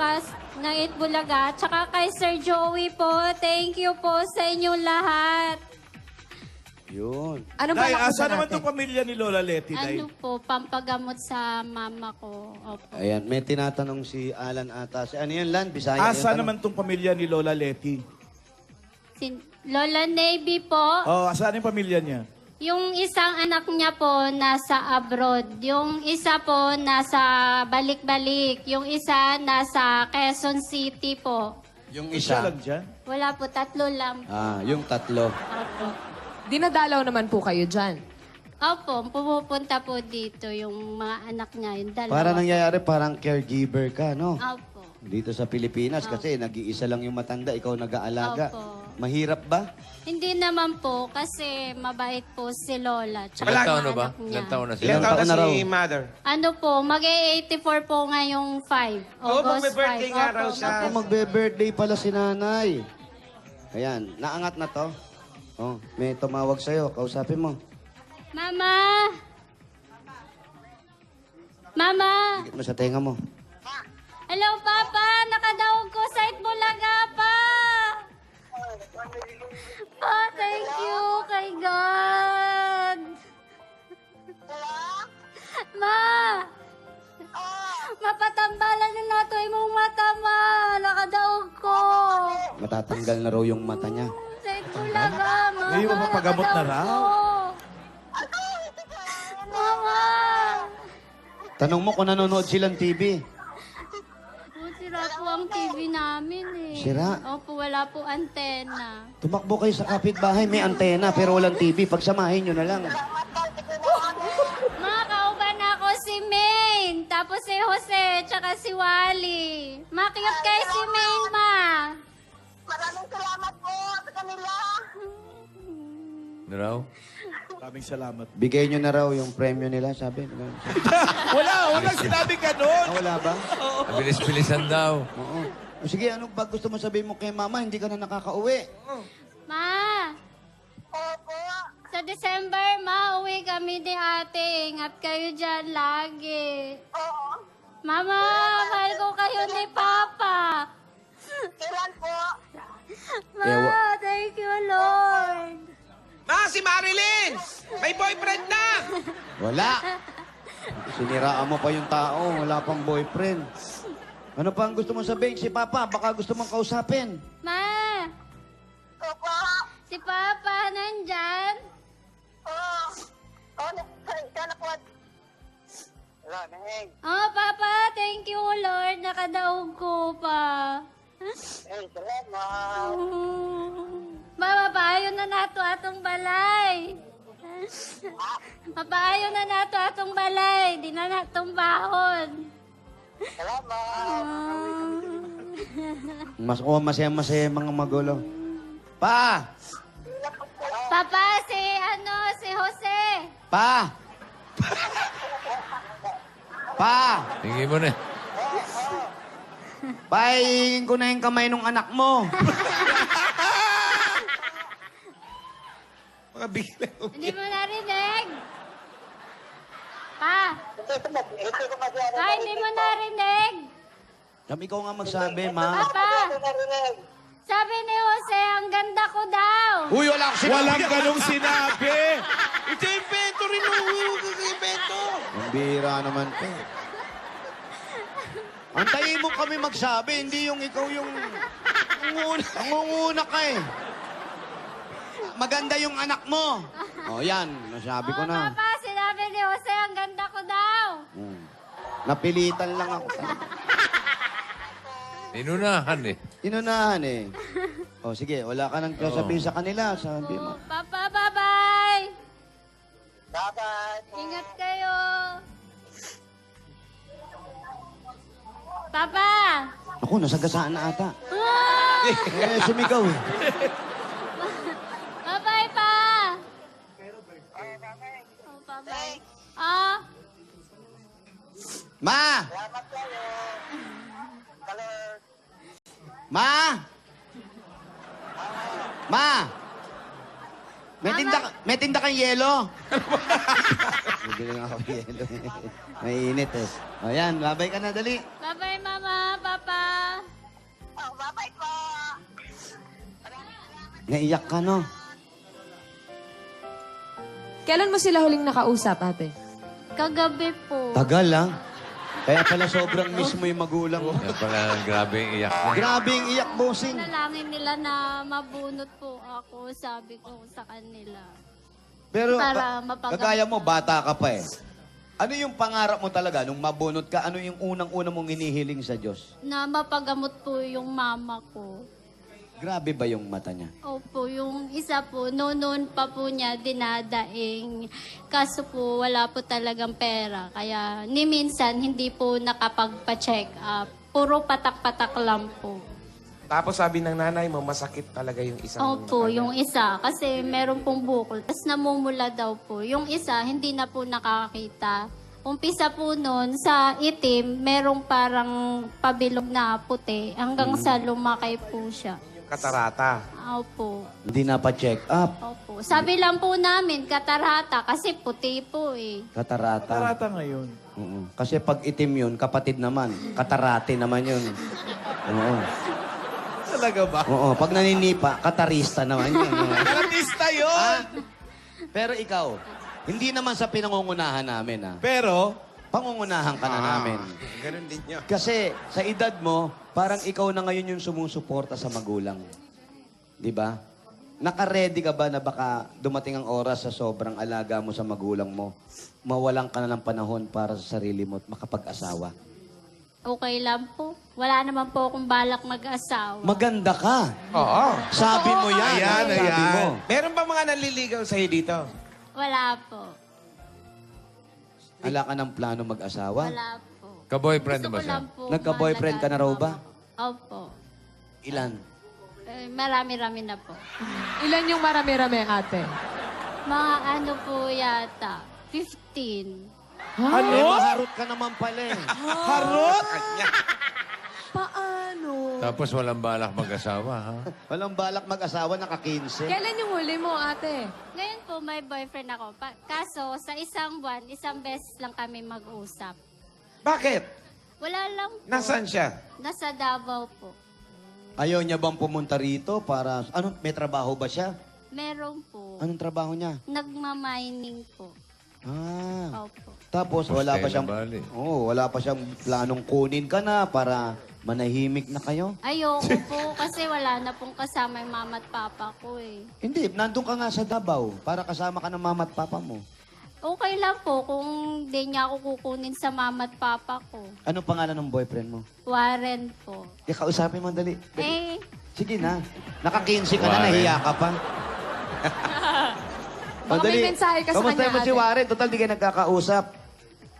ng Itbulaga. Tsaka kay Sir Joey po, thank you po sa inyong lahat. Yun. Anong Nay, balak mo asa sa naman natin? itong pamilya ni Lola Leti, Nay? Ano po, pampagamot sa mama ko. Opo. Ayan, may tinatanong si Alan ata. Ano yun, Lan? Bisaya Asa yun, naman itong pamilya ni Lola Leti? Lola Navy po. Oh, asan yung pamilya niya? Yung isang anak niya po nasa abroad. Yung isa po nasa balik-balik. Yung isa nasa Quezon City po. Yung Isa isa. lang dyan? Wala po, 3 lang. Yung tatlo. Opo. Dinadalaw naman po kayo dyan. Opo, pumupunta po dito yung mga anak niya. Yung dalawa. Para nangyayari, parang caregiver ka, no? Opo. Dito sa Pilipinas, kasi nag-iisa lang yung matanda, ikaw nag-aalaga. Opo. Mahirap ba? Hindi naman po kasi mabait po si Lola. Tsaka Ilang mga taon na ba? anak niya. Ilang taon na sila? Ilang taon taon na na raw? si Mother? Ano po, mag-84 po ngayong 5. Oh, August magbe-birthday 5. nga Opo, raw siya. Ako, magbe-birthday pala si nanay. Ayan, naangat na to. Oh, may tumawag sa'yo, kausapin mo. Mama! Mama! Higit mo sa tenga mo. Hello, Papa! Nakadaog ko sa Itbulaga pa! Pa, thank you kay God! Ma! Mapatambalan na nato imong mata, ma! Nakadaog ko! Matatanggal na raw yung mata niya. Sa Itbulaga, mama! Ngayon, mapapagamot na raw? Mama! Tanong mo kung nanonood silang TV. Sira po ang TV namin eh. Sira? Opo, wala po antena. Tumakbo kayo sa kapitbahay, may antena, pero walang TV. Pagsamahin nyo na lang. Ma, kauban ako si Maine, tapos si Jose, tsaka si Wally. Makiyot kayo si Maine, ma. Maraming salamat po sa kanila. Ano raw? Maraming salamat. Bigay nyo na raw yung premyo nila, sabi. Walang sinabi ganun. Wala ba? Bilis-bilisan daw. Oo. O sige, anong pag gusto mo sabihin mo kay mama, hindi ka na nakakauwi. Ma, Opo. sa December, ma, uwi kami ni ate. Ingat kayo dyan lagi. Oo. Mama, mahal ko kayo ni Papa. Kailan po? Ma, thank you, Lord. Si Marilyn! May boyfriend na! Wala. Siniraan mo pa yung tao, wala pang boyfriend. Ano pa ang gusto mong sabihin? Si Papa, baka gusto mong kausapin. Ma, Opo. si Papa nandyan? Oo. Oh, sana po. Raming. Oh, Papa, thank you, Lord. Nakadaog ko pa. Ay, salamat. Mama, paayo na nato atong balay. Mapaayo na nato atong balay. Di na natong bahon. Salamat. Masaya-masaya mga magulo. Pa! Papa, si Jose. Pa! Pa! Tingin mo na. Pahingin ko na yung kamay ng anak mo. Baka bigla. Hindi mo narinig? Pa? Hindi ko masyado Pa, hindi mo narinig? Kami ikaw nga magsabi, ma. Papa? narinig. Sabi ni Jose, ang ganda ko daw. Uy, wala akong sinabi. Walang ganong sinabi. Ito invento rin. Huwag invento. Ang bira naman po. Antayin mo kami magsabi, hindi yung ikaw yung... Angunguna ka eh. Maganda yung anak mo. O yan, nasabi ko na. Papa, sinabi ni Jose, ang ganda ko daw. Napilitan lang ako. Inunahan eh. Inunahan eh. O sige, wala ka nang sabihin sa kanila. Sabi mo. Papa, bye-bye. Bye-bye. Ingat kayo. Papa! Ako, nasagasaan na ata. Ah! Sumigaw eh. Bye-bye, pa! Oh, bye-bye. Ah! Ma! Ma! Ma! May tinda kang yelo? Bibili nga ako ng yelo. Mainit eh. O yan, babay ka na, dali. Bye-bye, Mama, Papa. Oh, bye-bye po. Naiyak ka, no? Kailan mo sila huling nakausap, ate? Kagabi po. Tagal, ha? Kaya pala sobrang miss mo yung magulang mo. Yan pala grabe ang iyak niya. Grabe yung iyak, bossing. Nalangin nila na mabunot po ako, sabi ko sa kanila. Pero Para mapagamot kagaya mo, na. bata ka pa eh. Ano yung pangarap mo talaga nung mabunot ka? Ano yung unang-una mong hinihiling sa Diyos? Na mapagamot po yung mama ko. Grabe ba yung mata niya? Opo, yung isa po, noon pa po niya dinadaing. Kaso po, wala po talagang pera. Kaya ni minsan, hindi po nakapagpa-check up. Puro patak-patak lang po. Tapos sabi ng nanay mo, masakit talaga yung isang... Opo, yung isa. Kasi meron pong bukol. Tapos namumula daw po. Yung isa, hindi na po nakakita. Umpisa po noon, sa itim, merong parang pabilog na puti. Hanggang sa lumakay po siya. Katarata. Opo. Hindi na pa-check up. Opo. Sabi lang po namin, katarata, kasi puti po eh. Katarata. Tarata ngayon. Oo. Kasi pag itim yun, kapatid naman. Katarate naman yun. Oo. Talaga ba? Oo. Pag naninipa, katarista naman yun. Artista yun! Pero ikaw, hindi naman sa pinangungunahan namin, ha? Pero, Pangungunahan ka na namin. Ganun din niya. Kasi sa edad mo, parang ikaw na ngayon yung sumusuporta sa magulang. Di ba? Naka-ready ka ba na baka dumating ang oras sa sobrang alaga mo sa magulang mo, mawalan ka na ng panahon para sa sarili mo at makapag-asawa? Okay lang po. Wala naman po akong balak mag-asawa. Maganda ka. Oo. Sabi mo yan. Ayan, Sabi ayan. mo. Meron ba mga nanliligaw sa'yo dito? Wala po. Wala ka ng plano mag-asawa? Wala po. Ka-boyfriend Gusto ba ko siya? lang po Nagka-boyfriend ka na raw ba? Opo. Ilan? Marami-rami na po. Ilan yung marami-rami, ate? Mga ano po yata, 15. Ano? Maharot ka naman pala eh. harot? Paano? Tapos walang balak mag-asawa, ha? Walang balak mag-asawa, naka-15. Kailan yung huli mo, ate? Ngayon po, may boyfriend ako. Kaso, sa isang buwan, isang beses lang kami mag-usap. Bakit? Wala lang po. Nasaan siya? Nasa Davao po. Ayaw niya bang pumunta rito para... Ano, may trabaho ba siya? Meron po. Anong trabaho niya? Nagmamining po. Ah. Opo. Tapos wala pa siyang... Bali. Wala pa siyang planong kunin ka na para manahimik na kayo. Ayoko po kasi wala na pong kasama yung mama at papa ko eh. Hindi, nandun ka nga sa Davao para kasama ka ng mama at papa mo. Okay lang po kung di niya ako kukunin sa mama at papa ko. Anong pangalan ng boyfriend mo? Warren po. Kausapin mo, dali. Eh, Sige na. Naka-15 ka na, Warren. nahiya ka pa. Baka may mensahe ka sa Kamusta kanya, mo si ate? Warren? Total, di kayo nagkakausap.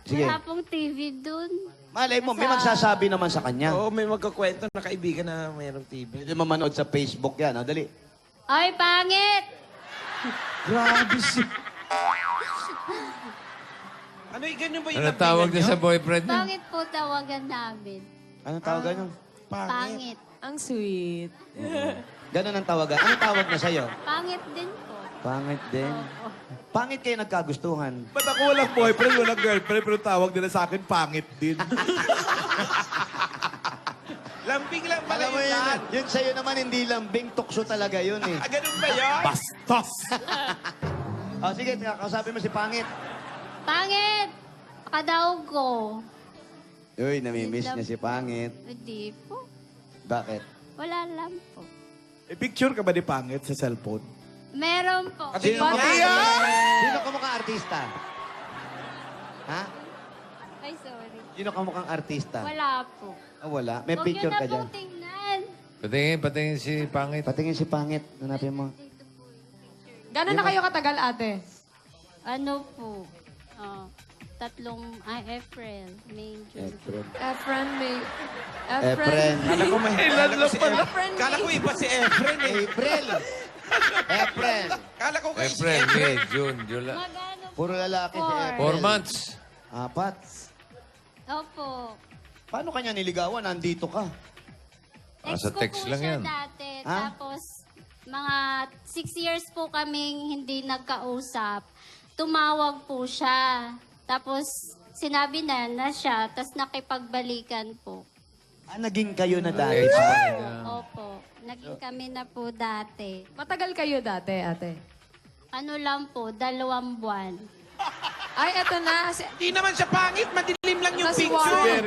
Sige. wala pong TV dun. Malay mo, may magsasabi naman sa kanya. Oo, may magkakwento na kaibigan na mayroong TV. Pwede mamanood sa Facebook yan. Dali. Ay, pangit! Grabe si... Ano yung ganyan ba yung Ano tawag niya sa boyfriend niya? Pangit po tawagan namin. Anong tawagan nyo? Pangit. Ang sweet. Ganon ang tawagan. Anong tawag na sa'yo? Pangit din po. Pangit din. Pangit kayo nagkagustuhan. Ba't ako walang boyfriend, walang girlfriend, pero tawag nila sa akin, pangit din. Lambing lang pala Alam mo yun. yun, yun sa'yo naman hindi lambing, tukso talaga yun eh. Ah, ganun ba yun? Bastos! O sige, kausapin mo si Pangit. Pangit! Pakadaog ko. Uy, namimiss niya si Pangit. Hindi po. Bakit? Wala lang po. Eh, picture ka ba ni Pangit sa cellphone? Meron po. Sino Sino kamukhang artista? Ha? Ay, sorry. Sino kamukhang artista? Wala po. Ah, wala. May Huwag picture yun ka na dyan. po tingnan. Patingin si Pangit. Patingin si Pangit. Hanapin mo. Gano'n na kayo katagal, ate? Ano po? April, May, June. Efren. Efren, May... Efren. Kala ko may... Kala ko si Efren. Kala ko iba si Efren eh. April. Efren. Kala ko kayo si April, Efren. May, June, July. Magano po? Puro lalaki si Four. April. 4 months. 4. Opo. Paano kanya niligawan? Nandito ka. Ex sa ko text po lang siya yan. dati. Ha? Tapos, mga 6 years po kaming hindi nagkausap. Tumawag po siya. Tapos, sinabi na siya. Tapos, nakipagbalikan po. Ah, naging kayo na dati. Opo. Naging kami na po dati. Matagal kayo dati, ate? Ano lang po, 2 buwan. Ay, eto na. Di naman siya pangit. Madilim lang yung Si picture. Warren.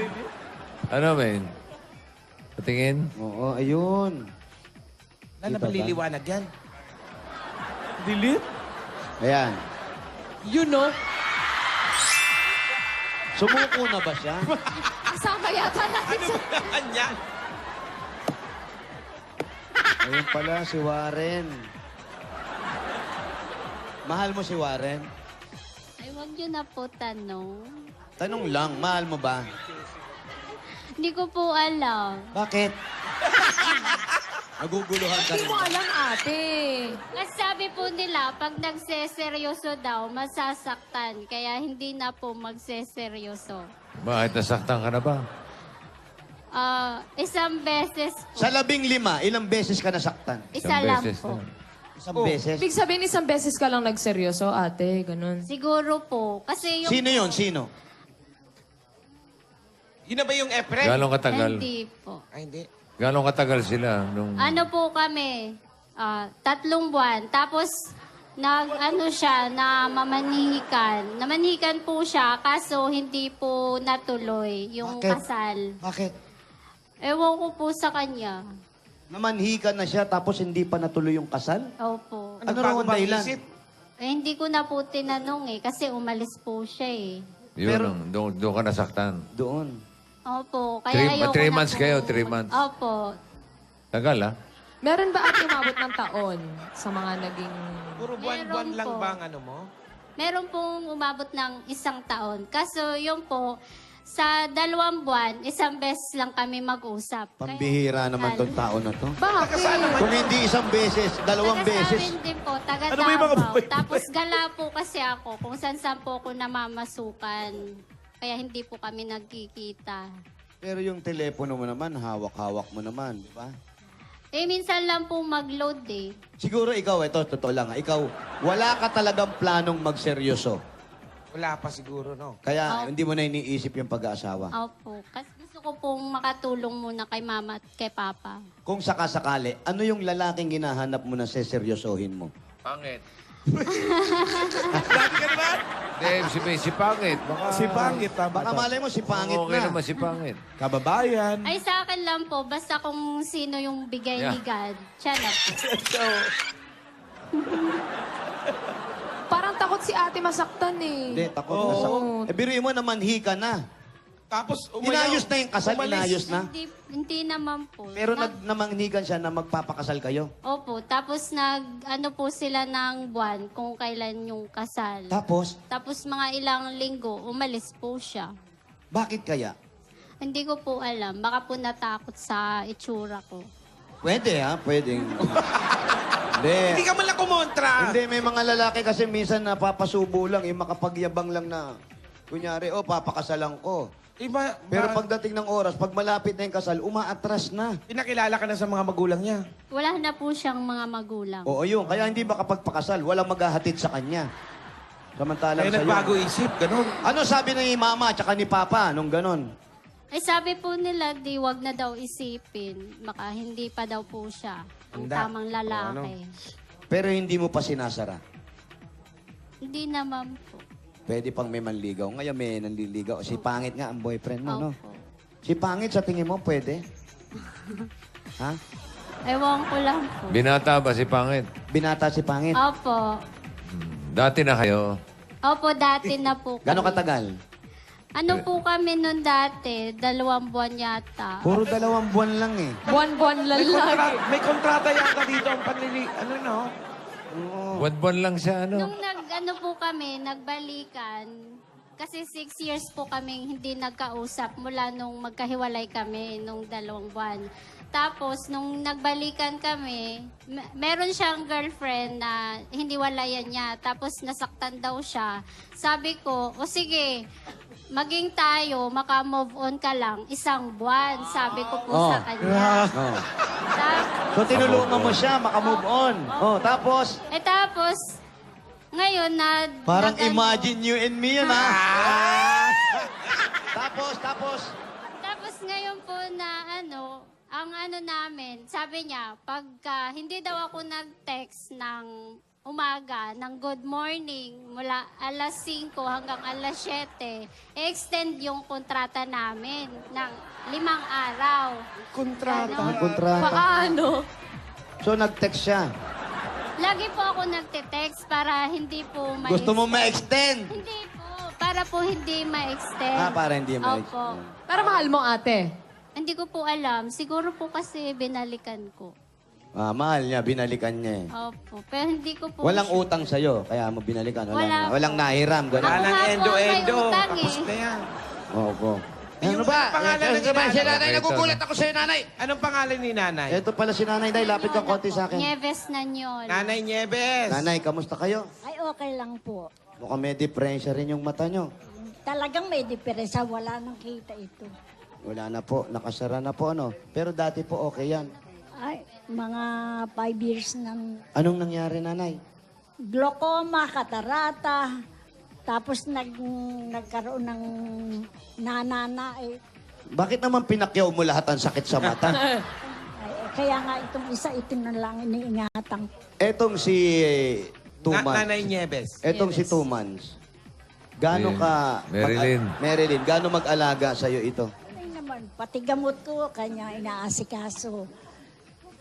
Ano, men? Patingin. Oo, ayun. Ano ba liliwanag yan? Delete? Ayan. You know? Sumuko na ba siya? Kasama yata natin Ano sa... ba naman yan? Ayun pala, si Warren. Mahal mo si Warren? Ay, wag niyo na po tanong. Tanong lang, mahal mo ba? Hindi ko po alam. Bakit? Naguguluhan ka Hindi rin. mo alam, ate. Kasi sabi po nila, pag nagseseryoso daw, masasaktan. Kaya hindi na po magseseryoso. Bakit nasaktan ka na ba? Isang beses po. Sa 15, ilang beses ka nasaktan? Isa lang beses po. na. Isang beses? Ibig sabihin, isang beses ka lang nagseryoso, ate. Ganun. Siguro po. Kasi yung... Sino yun? Sino? Yun na ba yung Efren? Gano'ng katagal? Hindi po. Ay, hindi. Gano'ng katagal sila? Nung... Ano po kami? 3 buwan. Tapos, ano siya, na mamanhikan. Namanhikan po siya, kaso hindi po natuloy yung Bakit? kasal. Bakit? Ewan ko po sa kanya. Namanhikan na siya tapos hindi pa natuloy yung kasal? Opo. Ano raw ang bang dahilan? isip? Hindi ko na po tinanong kasi umalis po siya eh. Yun, Pero- doon ka nasaktan. Doon. Opo. Kaya ayoko 3 na months po. kayo, 3 months. Opo. Tagal, ha? Meron ba ate umabot ng taon sa mga naging... Puro buwan-buwan Meron lang po. ba ang ano mo? Meron pong umabot ng 1 taon. Kaso yung po, sa 2 buwan, 1 beses lang kami mag-usap. Pambihira naman tong tao na to. Bakit? Kung hindi isang beses, 2 beses. Taga-sa amin din po, taga Ano ba yung mga Davao. boyfriend? Tapos gala po kasi ako kung saan po ako namamasukan. Kaya hindi po kami nagkikita. Pero yung telepono mo naman, hawak-hawak mo naman, di ba? Eh, minsan lang po mag-load eh. Siguro ikaw, ito, totoo lang, ikaw, wala ka talagang planong magseryoso. Wala pa siguro, no? Kaya hindi mo na iniisip yung pag-aasawa. Opo. Kasi gusto ko pong makatulong muna kay mama at kay papa. Kung sakasakali, ano yung lalaking hinahanap mo na seseryosohin mo? Pangit. Dati ka naman? Hindi, si Pangit. Baka, Si Pangit, tama. Baka malay mo, si Pangit okay na. naman si Pangit. Kababayan. Ay, sa akin lang po, basta kung sino yung bigay ni God, siya na po. Parang takot si ate masaktan eh. Hindi, takot na sa... Eh, biruin mo naman, hika na. Tapos, Inayos na yung kasal, inayos na. Hindi naman po. Pero namanghigan siya na magpapakasal kayo. Opo, tapos ano po sila ng buwan kung kailan yung kasal. Tapos, Tapos mga ilang linggo, umalis po siya. bakit kaya? Hindi ko po alam. Baka po natakot sa itsura ko. Pwede ha, pwedeng. hindi Hindi. ka man lang kumontra. Hindi, may mga lalaki kasi minsan napapasubo lang, yung makapagyabang lang na, kunyari, papakasalan ko. Iba, Pero pagdating ng oras, pag malapit na yung kasal, umaatras na. pinakilala ka na sa mga magulang niya. Wala na po siyang mga magulang. Oo, yun. Kaya hindi makapagpakasal. Walang maghahatid sa kanya. Samantalang Kaya sa'yo. nagbago isip, ganun. Ano sabi ni mama at saka ni papa nung ganon? Ay sabi po nila, di wag na daw isipin. Baka hindi pa daw po siya ang Handa. tamang lalaki. Pero hindi mo pa sinasara. Hindi naman po. Pwede pang may manligaw. Ngayon may nanliligaw. Si Pangit nga ang boyfriend mo, no? Opo. Si Pangit, sa tingin mo, pwede? Ha? Ewan ko lang po. Binata ba si Pangit? Binata si Pangit? Opo. Dati na kayo. Opo, dati na po kami. Gano'ng katagal? Ano po kami nun dati? 2 buwan yata. Puro 2 buwan lang eh. Buwan-buwan lang lagi. May kontrata yata dito ang panlili... Ano, no? Buwan-buwan lang siya, ano? Nung nag-ano po kami, nagbalikan, kasi 6 years po kami hindi nagkausap mula nung magkahiwalay kami nung 2 buwan. Tapos, nung nagbalikan kami, meron siyang girlfriend na hindi walayan niya. Tapos, nasaktan daw siya. Sabi ko, o sige, maging tayo, maka-move on ka lang, 1 buwan. Sabi ko po sa kanya. Oh. Tapos, So tinulungan mo siya, makamove on. Oh, tapos, tapos, ngayon na... parang nag-ano- imagine you and me yun, ha? tapos. Tapos ngayon po na ang ano namin, sabi niya, pagka hindi daw ako nag-text ng umaga, ng good morning, mula alas 5 hanggang alas 7, extend yung kontrata namin ng 5 araw. Kontrata. Ang kontrata. Paano? So nag-text siya. Lagi po ako nagte-text para hindi po Gusto mo ma-extend? Hindi po, para po hindi ma-extend. Para hindi Opo. ma-extend. Pero mahal mo, ate. Hindi ko po alam. Siguro po kasi binalikan ko. Mahal niya, binalikan niya eh. Opo. Pero hindi ko po... Walang utang sa'yo, kaya mo binalikan. Wala po. Walang nahiram, gano'n. Ako Walang nga po ang may endo-endo. utang eh. Tapos na yan. Opo. Ano ba? Pangalan ni nanay. Nagugulat ako sa'yo, nanay. Anong pangalan ni nanay? Ito pala si nanay, Day. Lapit ka konti sa akin. Nieves na yun. Nanay Nieves. Nanay, kamusta kayo? Ay, okay lang po. Mukhang may diferensya rin yung mata nyo. Talagang may diferensya. Wala nang kita ito. Wala na po, nakasara na po, ano. Pero dati po okay yan. Ay, mga 5 years ng Anong nangyari, nanay? glaucoma, katarata. Tapos nagkaroon ng nanana. Bakit naman pinakyaw mo lahat ang sakit sa mata? Kaya nga itong isa, ito na lang iniingatan. Etong si 2 months. Nanay Nieves. Etong si 2 months. Gaano Si ka... Marilyn. Marilyn, gaano mag-alaga sa'yo ito? Ay naman, pati gamot ko, kanya inaasikaso.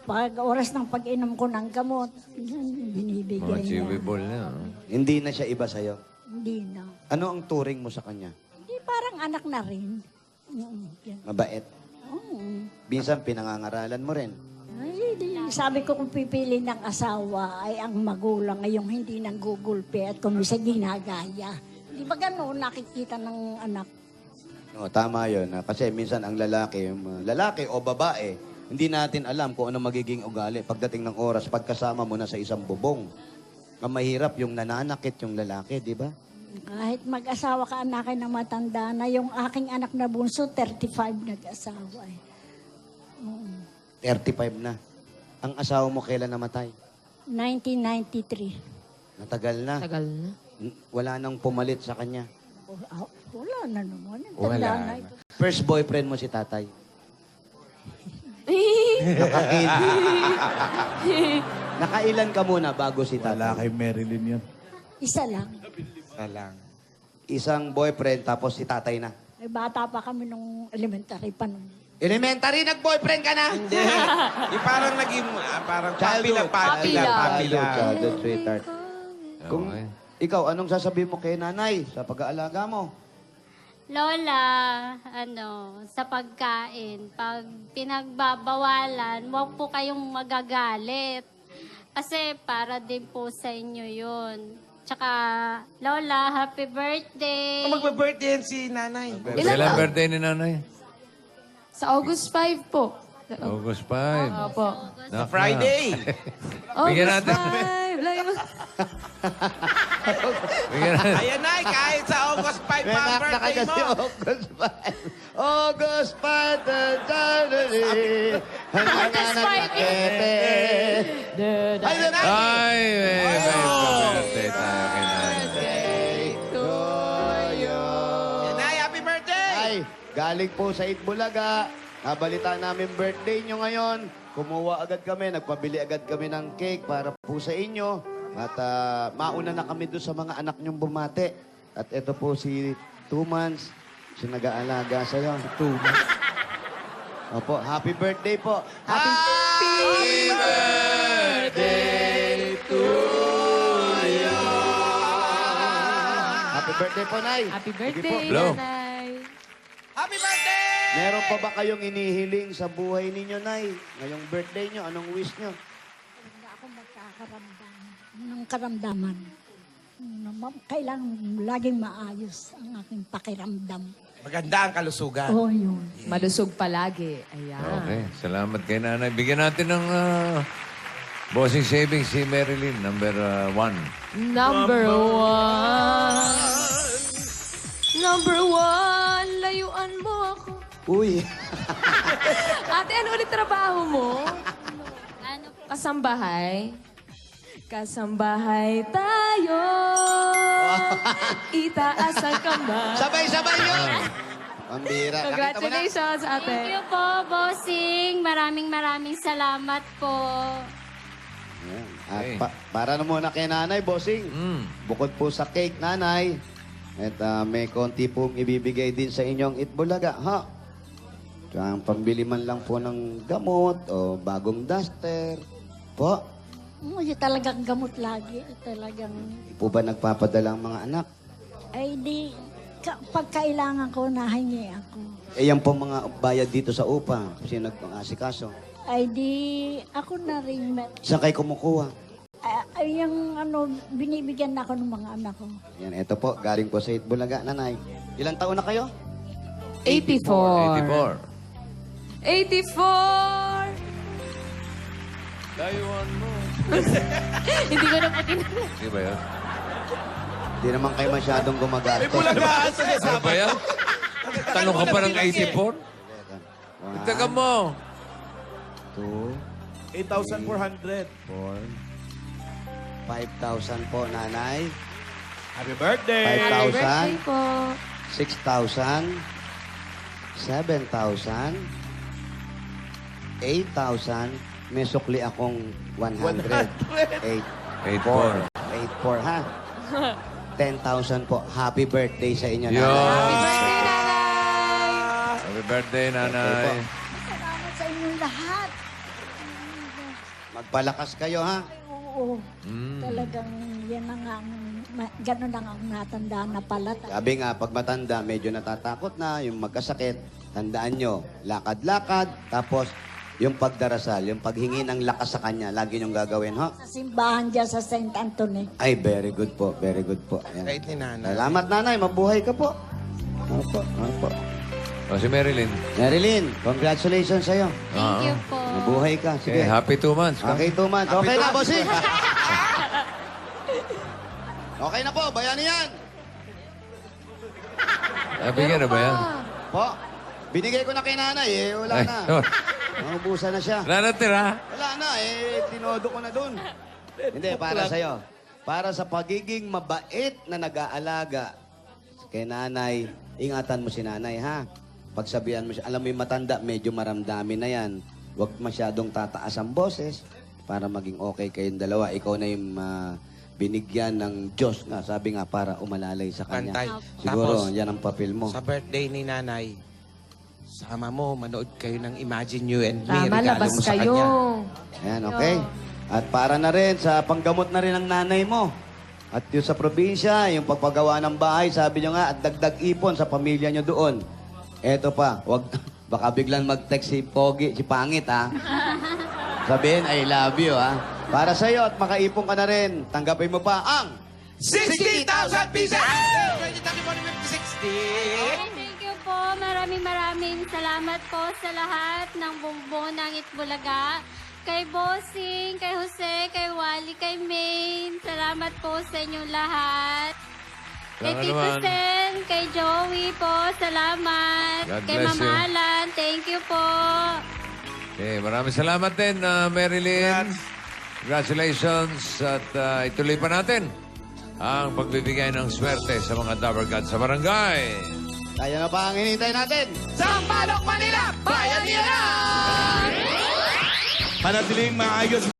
Pag oras ng pag-inom ko ng gamot, binibigay Mga niya. chewable na. Hindi na siya iba sa'yo. Hindi na. Ano ang turing mo sa kanya? Hindi, parang anak na rin. Yan. Mabait. Oo. Minsan pinangangaralan mo rin. Ay, sabi ko kung pipili ng asawa ay ang magulang ngayong hindi nang gugulpe at kung minsan ginagaya. Di ba gano'n nakikita ng anak? No, tama yun. Kasi minsan ang lalaki o babae, hindi natin alam kung ano magiging ugali pagdating ng oras pagkasama mo na sa isang bubong. Ang mahirap yung nananakit yung lalaki, di ba? Kahit mag-asawa ka anakin na matanda na, yung aking anak na bunso, 35 nag-asawa. 35 na. Ang asawa mo kailan namatay? 1993. Natagal na. Tagal na. Wala nang pumalit sa kanya. Wala na naman. Wala Tanda na na. ito. First boyfriend mo si tatay. Nakailan ka muna bago si Wala tatay? kay Marilyn yun. Isa lang. Salang. Isang boyfriend tapos si tatay na. Ay, bata pa kami nung elementary pa nung. Elementary, nag-boyfriend ka na? Hindi. Yung parang naging, parang Childhood. papi lang. Childhood, sweetheart. Kung Okay. ikaw, anong sasabihin mo kay nanay sa pag-aalaga mo? Lola, sa pagkain, pag pinagbabawalan, huwag po kayong magagalit. Kasi para din po sa inyo yun. Tsaka, Lola, happy birthday. Magbe-birthday yan si nanay. Kailan birthday ni nanay? Sa August 5 po. August 5. Opo. Naka. Friday. Bigyan August natin. 5. Bigyan natin. Ayan na, kahit sa August 5 May pa ang anak na birthday kasi mo. August 5. August 5. August 5. Ay, nanay! Ay, may birthday tayo kay nanay. Nay, happy birthday! Ay, galing po sa Itbulaga. Nabalita namin birthday nyo ngayon. Kumuha agad kami, nagpabili agad kami ng cake para po sa inyo. At mauna na kami doon sa mga anak nyong bumate. At ito po si 2 months, si nag-aalaga sa'yo. 2 months. Opo, happy birthday po. Happy birthday to you. Happy birthday po, Nay. Happy Sige po. birthday, Hello. Nanay. Happy birthday! Meron pa ba kayong inihiling sa buhay ninyo, Nay? Ngayong birthday nyo, anong wish nyo? Hindi ako magkakaramdam ng karamdaman. Kailangan laging maayos ang aking pakiramdam. Maganda ang kalusugan. Oh, yun. Malusog palagi. Ayan. Okay, salamat kay nanay. Bigyan natin ng bossing savings si Marilyn, number 1. Number 1. Number 1. Layuan mo ako. Uy! Ate, ano ulit trabaho mo? Ano po? Kasambahay? Kasambahay tayo. Itaas ang kamay. Sabay-sabay yun! Pambira. Congratulations, Thank ate. you po, bossing. Maraming salamat po. At Okay. para na muna kay nanay, bossing. Bukod po sa cake, nanay, at may konti pong ibibigay din sa inyong Itbulaga, ha? Ang pambili man lang po ng gamot o bagong duster. Po, Yung talagang gamot lagi. Talagang, di po ba nagpapadala ang mga anak? ay di, pag kailangan ko, nahingi ako. Eh, yan po mga bayad dito sa upa. Sino nag-asikaso? Ay di, ako na rin. Saan kayo kumukuha? Ay, yung ano, binibigyan na ako ng mga anak ko. Yan, eto po, galing po sa Itbulaga, nanay. Ilang taon na kayo? 84. 84. 84. Layuan mo. Hindi ko na po Di ba yan? Di naman kayo masyadong gumagastos. Bulagaan sa Ano ba yan? Tanong ka pa ng 84? Itaga mo. 2, 8,400. 4, 5,000 po, nanay. Happy birthday! 5,000, po. 6,000, 7,000, 8,000. May sukli akong 100. 84. 8,400, ha? 10,000 po. Happy birthday sa inyo, Yo. nanay. Happy birthday, nanay. Birthday Salamat sa inyong lahat. Magpalakas kayo, ha? Oo, talagang yan na nga, gano'n na nga ang natandaan na pala. Sabi nga, pag matanda, medyo natatakot na, yung magkasakit, tandaan nyo, lakad-lakad, tapos yung pagdarasal, yung paghingi ng lakas sa kanya, lagi nyong gagawin, ha? Sa simbahan dyan sa St. Anthony. Ay, very good po, very good po. Ayan. Kahit ni nanay. Salamat, nanay. Mabuhay ka po. Opo, opo. O, si Marilyn. Marilyn, congratulations sa'yo. Thank you po. Mabuhay ka. Okay, Sige. happy 2 months. Okay, 2 months. Okay na, bossing. Okay na po, bayani yan. Bigyan na ba yan? Po, binigay ko na kay nanay, eh. Wala Ay, na. oh. Naubusan na siya. Wala na tira. Wala na, eh. Tinodo ko na dun. Hindi, para sa'yo. Para sa pagiging mabait na nag-aalaga kay nanay, ingatan mo si nanay, ha? Pagsabihan mo siya, alam mo yung matanda, medyo maramdamin na yan. Huwag masyadong tataas ang boses para maging okay kayong dalawa. Ikaw na yung binigyan ng Diyos nga, sabi nga, para umalalay sa kanya. Pantay. Siguro, Tapos, yan ang papel mo. Sa birthday ni nanay, sama mo, manood kayo ng Imagine You and Me. Tama, Regalo labas mo sa kayo. kanya. Ayan, okay. At para na rin, sa panggamot na rin ng nanay mo. At yung sa probinsya, yung pagpagawa ng bahay, sabi nyo nga, at dagdag ipon sa pamilya nyo doon. Eto pa, wag, baka biglang mag-text si Pogi, si Pangit, ha? Sabihin, I love you, ha? Para sa'yo at makaipon ka na rin, tanggapin mo pa ang 60,000 pieces! 20,000 Thank you po. Maraming salamat po sa lahat ng bumbong ng Itbulaga. Kay Bossing, kay Jose, kay Wally, kay Maine. Salamat po sa inyong lahat. Kay Saka Tito naman. Sen, kay Joey po, salamat. God Kay bless Mama you. Alan, thank you po. Okay, maraming salamat din, Marilyn. Congratulations at ituloy pa natin ang pagbibigay ng swerte sa mga Dabber Gods sa barangay. Kaya na ba ang hinihintay natin? Sampalok, Manila! Bayan niya na! Panatiling maayos